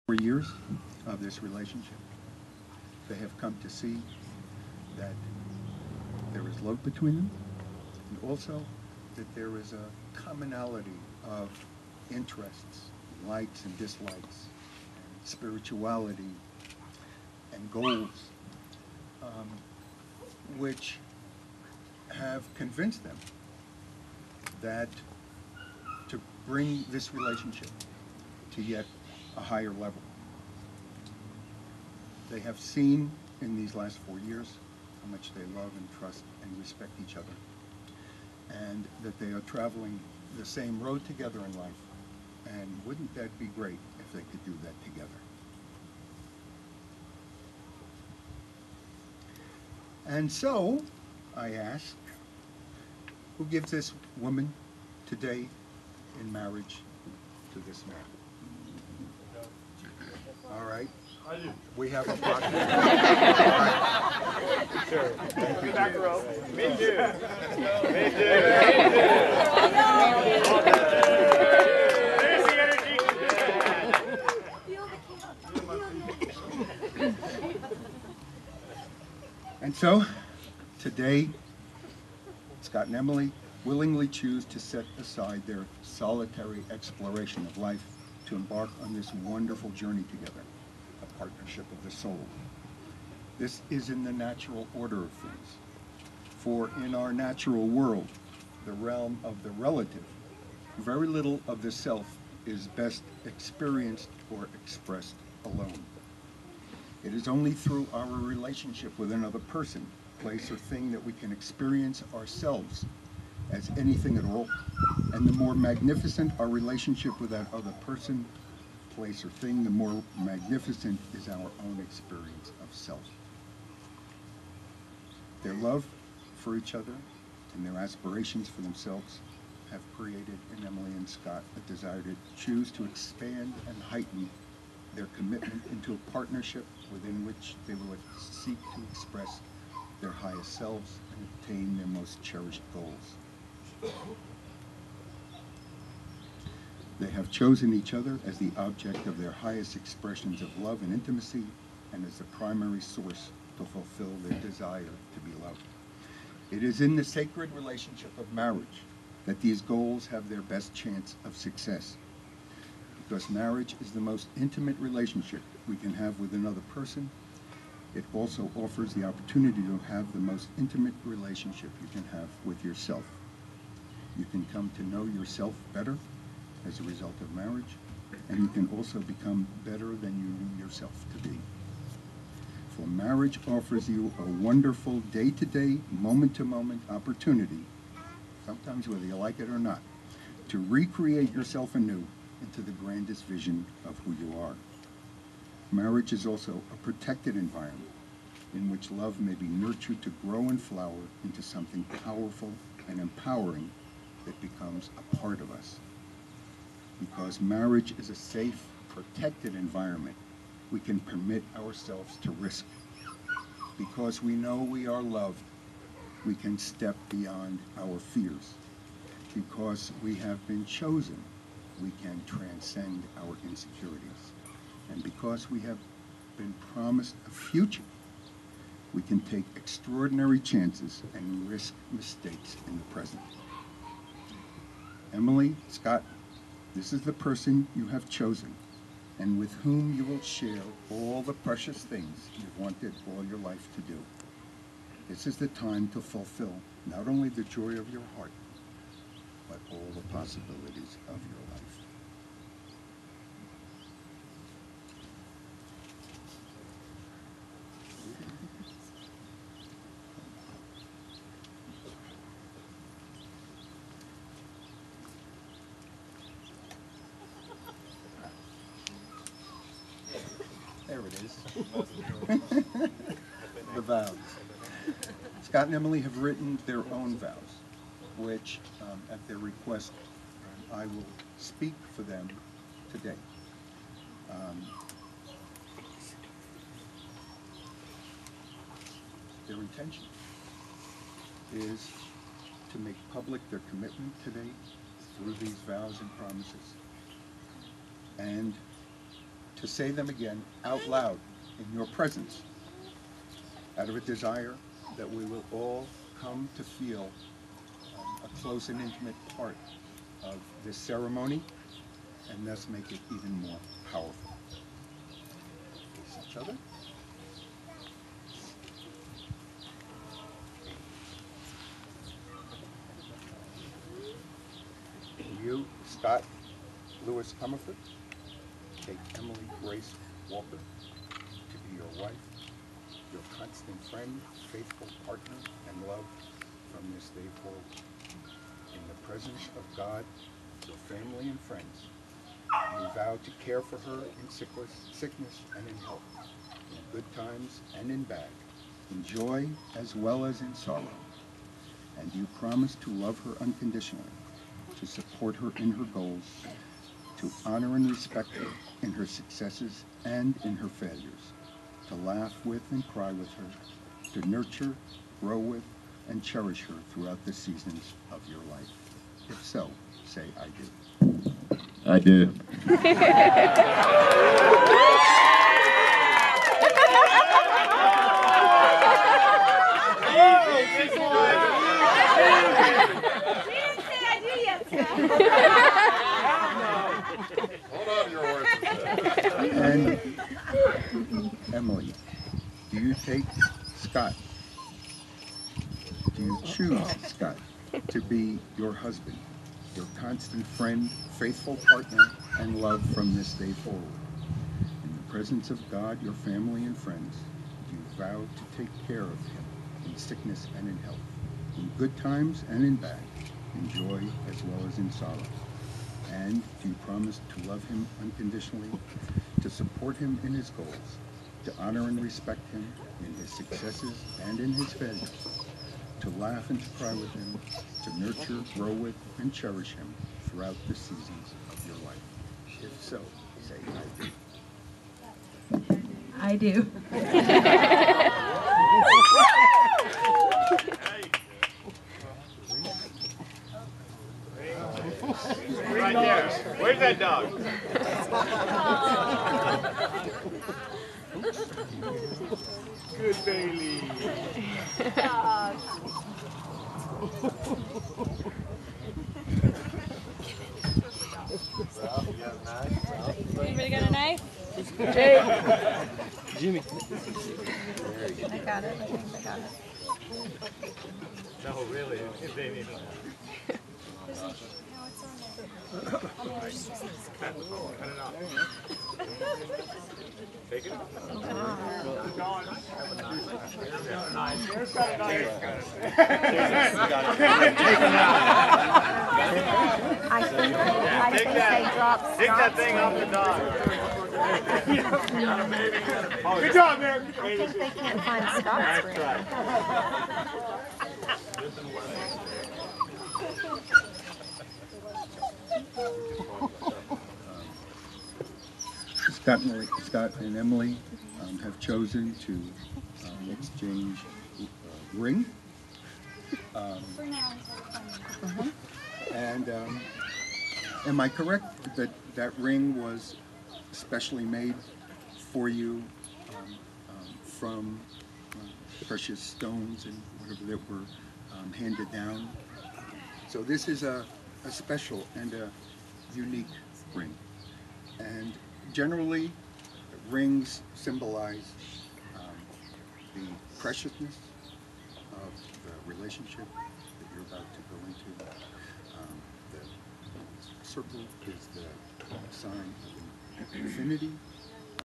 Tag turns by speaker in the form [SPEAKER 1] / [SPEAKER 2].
[SPEAKER 1] 4 years of this relationship, they have come to see that there is love between them, and also that there is a commonality of interests, likes and dislikes, and spirituality and goals, um, which have convinced them that to bring this relationship to yet a higher level. They have seen in these last 4 years how much they love and trust and respect each other, and that they are traveling the same road together in life. And wouldn't that be great if they could do that together? And so I ask, who gives this woman today in marriage to this man? All right.
[SPEAKER 2] I do.
[SPEAKER 1] We have a partner.
[SPEAKER 2] Sure. Back row. Me too. Me too. There's the energy.
[SPEAKER 1] And so, today, Scott and Emily willingly choose to set aside their solitary exploration of life to embark on this wonderful journey together, a partnership of the soul. This is in the natural order of things. For in our natural world, the realm of the relative, very little of the self is best experienced or expressed alone. It is only through our relationship with another person, place, or thing that we can experience ourselves as anything at all. And the more magnificent our relationship with that other person, place, or thing, the more magnificent is our own experience of self. Their love for each other and their aspirations for themselves have created in Emily and Scott a desire to choose to expand and heighten their commitment into a partnership within which they will seek to express their highest selves and attain their most cherished goals. They have chosen each other as the object of their highest expressions of love and intimacy, and as the primary source to fulfill their desire to be loved. It is in the sacred relationship of marriage that these goals have their best chance of success, because marriage is the most intimate relationship we can have with another person. It also offers the opportunity to have the most intimate relationship you can have with yourself. You can come to know yourself better as a result of marriage, and you can also become better than you knew yourself to be. For marriage offers you a wonderful day-to-day, moment-to-moment opportunity, sometimes whether you like it or not, to recreate yourself anew into the grandest vision of who you are. Marriage is also a protected environment in which love may be nurtured to grow and flower into something powerful and empowering that becomes a part of us. Because marriage is a safe, protected environment, we can permit ourselves to risk. Because we know we are loved, we can step beyond our fears. Because we have been chosen, we can transcend our insecurities. And because we have been promised a future, we can take extraordinary chances and risk mistakes in the present. Emily, Scott, this is the person you have chosen, and with whom you will share all the precious things you've wanted all your life to do. This is the time to fulfill not only the joy of your heart, but all the possibilities of your life. There it is. The vows. Scott and Emily have written their own vows, which, at their request, I will speak for them today. Their intention is to make public their commitment today through these vows and promises, and to say them again out loud in your presence, out of a desire that we will all come to feel a close and intimate part of this ceremony, and thus make it even more powerful. Face each other. You, Scott Lewis Comerford, take Emily Grace Walker to be your wife, your constant friend, faithful partner, and love from this day forward. In the presence of God, your family and friends, you vow to care for her in sickness and in health, in good times and in bad, in joy as well as in sorrow. And you promise to love her unconditionally, to support her in her goals, to honor and respect her in her successes and in her failures, to laugh with and cry with her, to nurture, grow with, and cherish her throughout the seasons of your life. If so, say, I do.
[SPEAKER 3] I do.
[SPEAKER 4] Hold on to your horses.
[SPEAKER 1] And Emily, do you take Scott? Do you choose Scott to be your husband, your constant friend, faithful partner, and love from this day forward? In the presence of God, your family and friends, do you vow to take care of him in sickness and in health, in good times and in bad, in joy as well as in sorrow? And do you promise to love him unconditionally, to support him in his goals, to honor and respect him in his successes and in his failures, to laugh and to cry with him, to nurture, grow with, and cherish him throughout the seasons of your life? If so, say, I do.
[SPEAKER 5] I do.
[SPEAKER 2] Right there. Where's that dog? Good Bailey.
[SPEAKER 5] Anybody got a knife?
[SPEAKER 3] Jimmy.
[SPEAKER 5] I got it. I think I got it.
[SPEAKER 2] No, really. They need Cut it off. Take it off. There's got a knife.
[SPEAKER 5] I think they dropped
[SPEAKER 2] Take that thing off the dog. Good job, man.
[SPEAKER 5] I think they can't find Scott's ring.
[SPEAKER 1] Scott and Emily have chosen to exchange ring. And am I correct that that ring was specially made for you from precious stones and whatever that were handed down? So this is a special and a unique ring. And generally, rings symbolize the preciousness of the relationship that you're about to go into. The circle is the sign of infinity,